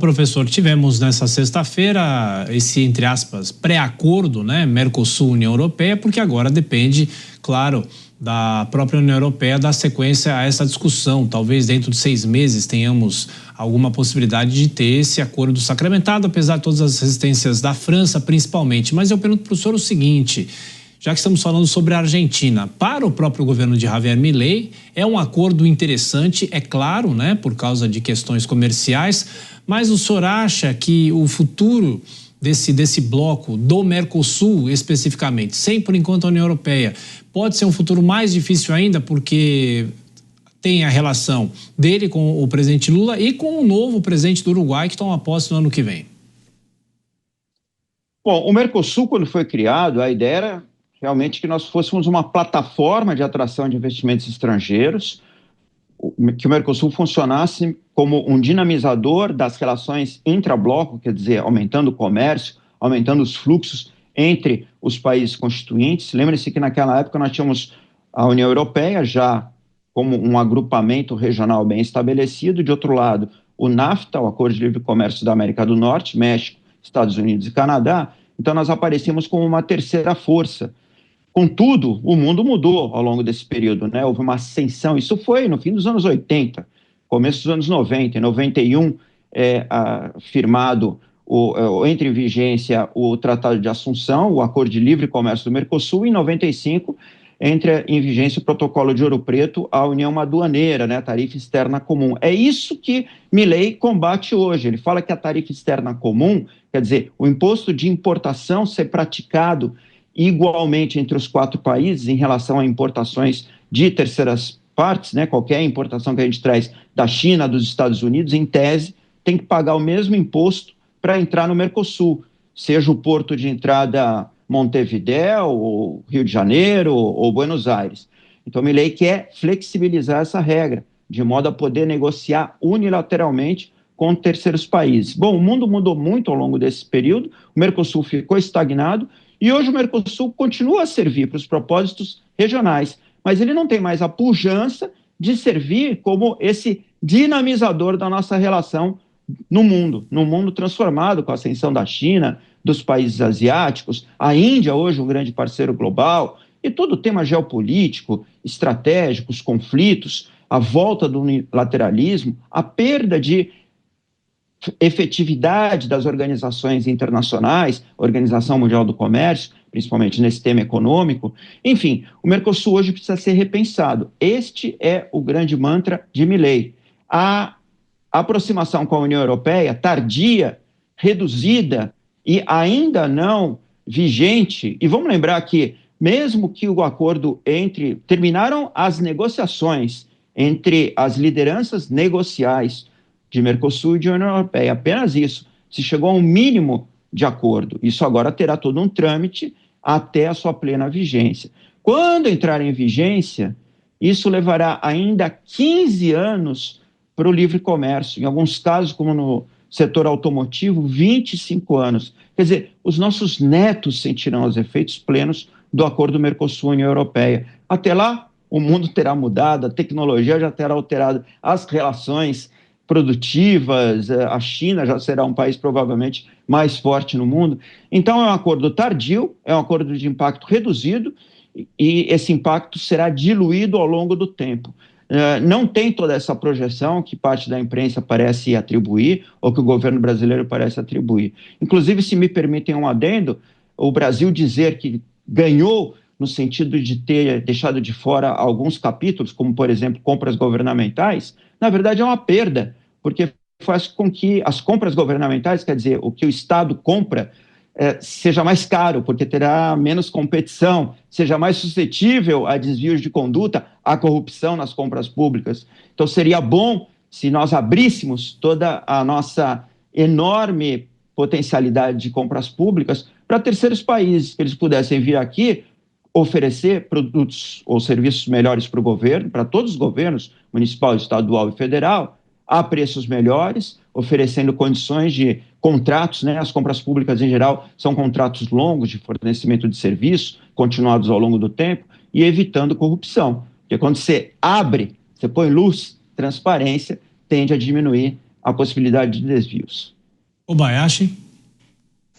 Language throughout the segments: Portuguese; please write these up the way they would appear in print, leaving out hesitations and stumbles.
Professor, tivemos nessa sexta-feira esse, entre aspas, pré-acordo, né, Mercosul-União Europeia, porque agora depende, claro, da própria União Europeia dar sequência a essa discussão. Talvez dentro de 6 meses tenhamos alguma possibilidade de ter esse acordo sacramentado, apesar de todas as resistências da França, principalmente. Mas eu pergunto para o senhor o seguinte: já que estamos falando sobre a Argentina, para o próprio governo de Javier Milei, é um acordo interessante, é claro, né, por causa de questões comerciais, mas o senhor acha que o futuro desse bloco do Mercosul, especificamente, sem por enquanto a União Europeia, pode ser um futuro mais difícil ainda, porque tem a relação dele com o presidente Lula e com o novo presidente do Uruguai, que toma posse no ano que vem? Bom, o Mercosul, quando foi criado, a ideia era realmente que nós fôssemos uma plataforma de atração de investimentos estrangeiros, que o Mercosul funcionasse como um dinamizador das relações intra-bloco, quer dizer, aumentando o comércio, aumentando os fluxos entre os países constituintes. Lembre-se que naquela época nós tínhamos a União Europeia já como um agrupamento regional bem estabelecido, de outro lado o NAFTA, o Acordo de Livre Comércio da América do Norte, México, Estados Unidos e Canadá. Então nós aparecíamos como uma terceira força. Contudo, o mundo mudou ao longo desse período, né? Houve uma ascensão, isso foi no fim dos anos 80, começo dos anos 90, em 91, firmado, entra em vigência o Tratado de Assunção, o Acordo de Livre Comércio do Mercosul, e em 95 entra em vigência o Protocolo de Ouro Preto à União Aduaneira, né? A tarifa externa comum. É isso que Milei combate hoje. Ele fala que a tarifa externa comum, quer dizer, o imposto de importação ser praticado igualmente entre os 4 países em relação a importações de terceiras partes, né? Qualquer importação que a gente traz da China, dos Estados Unidos, em tese, tem que pagar o mesmo imposto para entrar no Mercosul, seja o porto de entrada Montevidéu, ou Rio de Janeiro, ou Buenos Aires. Então, Milei quer flexibilizar essa regra, de modo a poder negociar unilateralmente com terceiros países. Bom, o mundo mudou muito ao longo desse período, o Mercosul ficou estagnado, e hoje o Mercosul continua a servir para os propósitos regionais, mas ele não tem mais a pujança de servir como esse dinamizador da nossa relação no mundo transformado com a ascensão da China, dos países asiáticos, a Índia hoje um grande parceiro global, e todo o tema geopolítico, estratégico, os conflitos, a volta do unilateralismo, a perda de efetividade das organizações internacionais, Organização Mundial do Comércio, principalmente nesse tema econômico. Enfim, o Mercosul hoje precisa ser repensado. Este é o grande mantra de Milei. A aproximação com a União Europeia, tardia, reduzida e ainda não vigente, e vamos lembrar que, mesmo que o acordo terminaram as negociações entre as lideranças negociais de Mercosul e de União Europeia, apenas isso, se chegou a um mínimo de acordo. Isso agora terá todo um trâmite até a sua plena vigência. Quando entrar em vigência, isso levará ainda 15 anos para o livre comércio, em alguns casos, como no setor automotivo, 25 anos. Quer dizer, os nossos netos sentirão os efeitos plenos do acordo Mercosul-União Europeia. Até lá, o mundo terá mudado, a tecnologia já terá alterado as relações produtivas, a China já será um país provavelmente mais forte no mundo. Então é um acordo tardio, é um acordo de impacto reduzido e esse impacto será diluído ao longo do tempo. Não tem toda essa projeção que parte da imprensa parece atribuir ou que o governo brasileiro parece atribuir. Inclusive, se me permitem um adendo, o Brasil dizer que ganhou no sentido de ter deixado de fora alguns capítulos, como, por exemplo, compras governamentais, na verdade é uma perda, porque faz com que as compras governamentais, quer dizer, o que o Estado compra, seja mais caro, porque terá menos competição, seja mais suscetível a desvios de conduta, a corrupção nas compras públicas. Então, seria bom se nós abríssemos toda a nossa enorme potencialidade de compras públicas para terceiros países, que eles pudessem vir aqui oferecer produtos ou serviços melhores para o governo, para todos os governos, municipal, estadual e federal, a preços melhores, oferecendo condições de contratos, né? As compras públicas, em geral, são contratos longos de fornecimento de serviços, continuados ao longo do tempo, e evitando corrupção. Porque quando você abre, você põe luz, transparência, tende a diminuir a possibilidade de desvios. Kobayashi.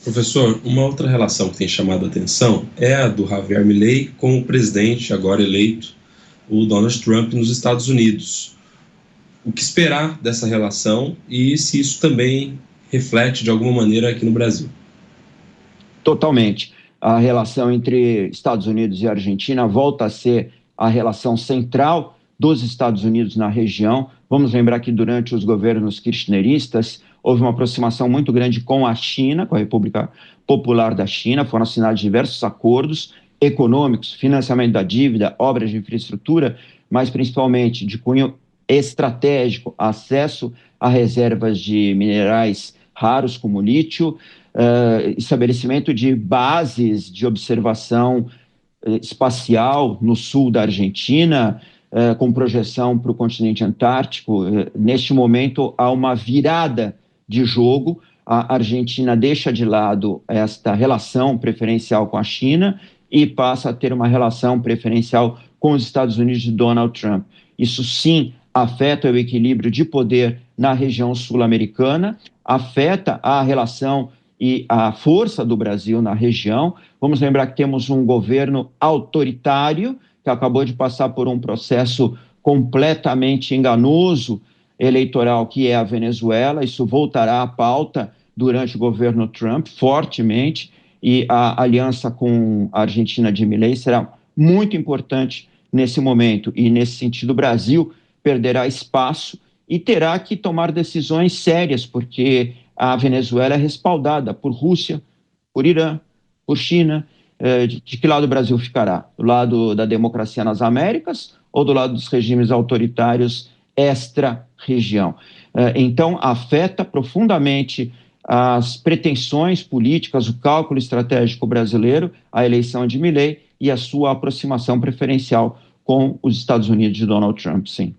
Professor, uma outra relação que tem chamado a atenção é a do Javier Milei com o presidente agora eleito, o Donald Trump, nos Estados Unidos. O que esperar dessa relação e se isso também reflete de alguma maneira aqui no Brasil? Totalmente. A relação entre Estados Unidos e Argentina volta a ser a relação central dos Estados Unidos na região. Vamos lembrar que durante os governos kirchneristas houve uma aproximação muito grande com a China, com a República Popular da China, foram assinados diversos acordos econômicos, financiamento da dívida, obras de infraestrutura, mas principalmente de cunho estratégico, acesso a reservas de minerais raros como lítio, estabelecimento de bases de observação espacial no sul da Argentina, com projeção para o continente antártico. Neste momento, há uma virada de jogo. A Argentina deixa de lado esta relação preferencial com a China e passa a ter uma relação preferencial com os Estados Unidos de Donald Trump. Isso, sim, afeta o equilíbrio de poder na região sul-americana, afeta a relação e a força do Brasil na região. Vamos lembrar que temos um governo autoritário que acabou de passar por um processo completamente enganoso eleitoral, que é a Venezuela. Isso voltará à pauta durante o governo Trump, fortemente, e a aliança com a Argentina de Milei será muito importante nesse momento. E, nesse sentido, o Brasil perderá espaço e terá que tomar decisões sérias, porque a Venezuela é respaldada por Rússia, por Irã, por China. De que lado o Brasil ficará? Do lado da democracia nas Américas ou do lado dos regimes autoritários extra-região? Então, afeta profundamente as pretensões políticas, o cálculo estratégico brasileiro, a eleição de Milei e a sua aproximação preferencial com os Estados Unidos de Donald Trump, sim.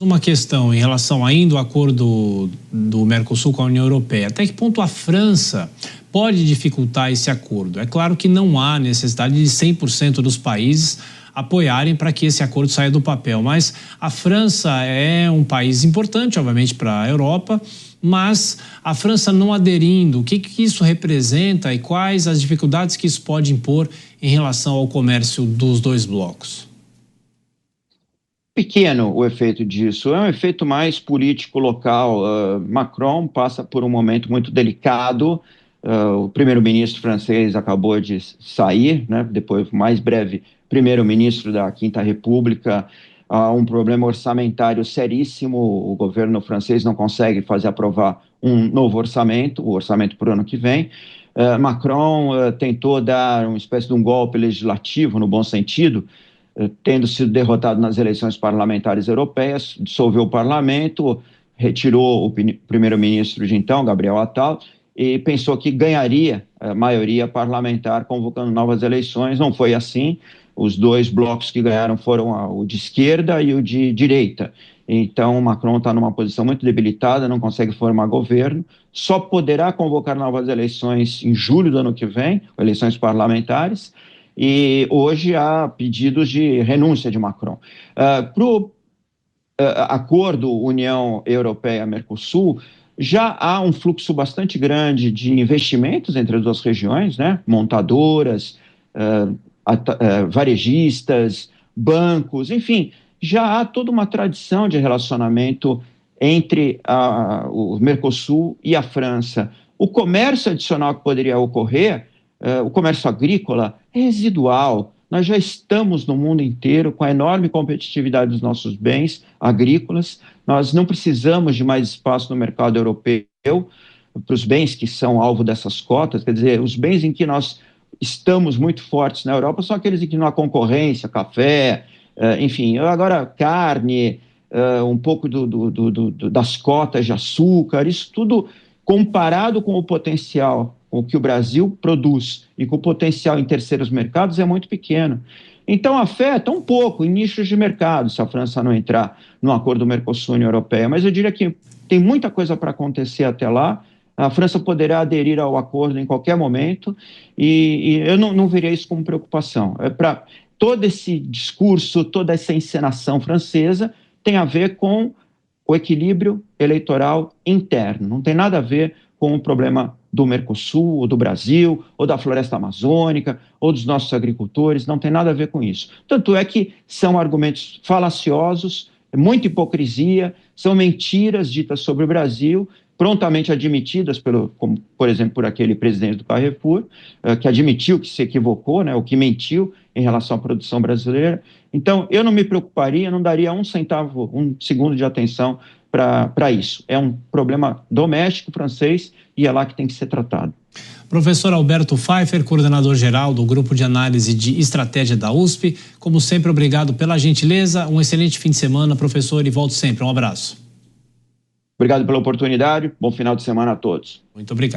Uma questão em relação ainda ao acordo do Mercosul com a União Europeia. Até que ponto a França pode dificultar esse acordo? É claro que não há necessidade de 100% dos países apoiarem para que esse acordo saia do papel, mas a França é um país importante, obviamente, para a Europa, mas a França não aderindo, o que isso representa e quais as dificuldades que isso pode impor em relação ao comércio dos dois blocos? Pequeno o efeito disso, é um efeito mais político local. Macron passa por um momento muito delicado. O primeiro-ministro francês acabou de sair, né, depois mais breve primeiro-ministro da Quinta República. Há um problema orçamentário seríssimo, o governo francês não consegue fazer aprovar um novo orçamento, o orçamento para o ano que vem. Macron tentou dar uma espécie de um golpe legislativo, no bom sentido, tendo sido derrotado nas eleições parlamentares europeias, dissolveu o parlamento, retirou o primeiro-ministro de então, Gabriel Attal, e pensou que ganharia a maioria parlamentar convocando novas eleições. Não foi assim. Os dois blocos que ganharam foram o de esquerda e o de direita. Então, Macron está numa posição muito debilitada, não consegue formar governo, só poderá convocar novas eleições em julho do ano que vem, eleições parlamentares, e hoje há pedidos de renúncia de Macron. Para o acordo União Europeia-Mercosul, já há um fluxo bastante grande de investimentos entre as duas regiões, né? Montadoras, varejistas, bancos, enfim, já há toda uma tradição de relacionamento entre o Mercosul e a França. O comércio adicional que poderia ocorrer, o comércio agrícola, é residual. Nós já estamos no mundo inteiro com a enorme competitividade dos nossos bens agrícolas. Nós não precisamos de mais espaço no mercado europeu para os bens que são alvo dessas cotas. Quer dizer, os bens em que nós estamos muito fortes na Europa são aqueles em que não há concorrência, café, enfim, agora carne, um pouco das cotas de açúcar, isso tudo comparado com o potencial, com o que o Brasil produz e com o potencial em terceiros mercados é muito pequeno. Então afeta um pouco em nichos de mercado se a França não entrar no acordo Mercosul-União Europeia, mas eu diria que tem muita coisa para acontecer até lá. A França poderá aderir ao acordo em qualquer momento e eu não veria isso como preocupação. Para todo esse discurso, toda essa encenação francesa tem a ver com o equilíbrio eleitoral interno. Não tem nada a ver com o problema do Mercosul, ou do Brasil, ou da floresta amazônica, ou dos nossos agricultores, não tem nada a ver com isso. Tanto é que são argumentos falaciosos, muita hipocrisia, são mentiras ditas sobre o Brasil, prontamente admitidas, como, por exemplo, por aquele presidente do Carrefour, que admitiu que se equivocou, né, ou que mentiu em relação à produção brasileira. Então, eu não me preocuparia, não daria um segundo de atenção para isso. É um problema doméstico francês e é lá que tem que ser tratado. Professor Alberto Pfeiffer, coordenador-geral do Grupo de Análise de Estratégia da USP, como sempre, obrigado pela gentileza, um excelente fim de semana, professor, e volte sempre. Um abraço. Obrigado pela oportunidade, bom final de semana a todos. Muito obrigado.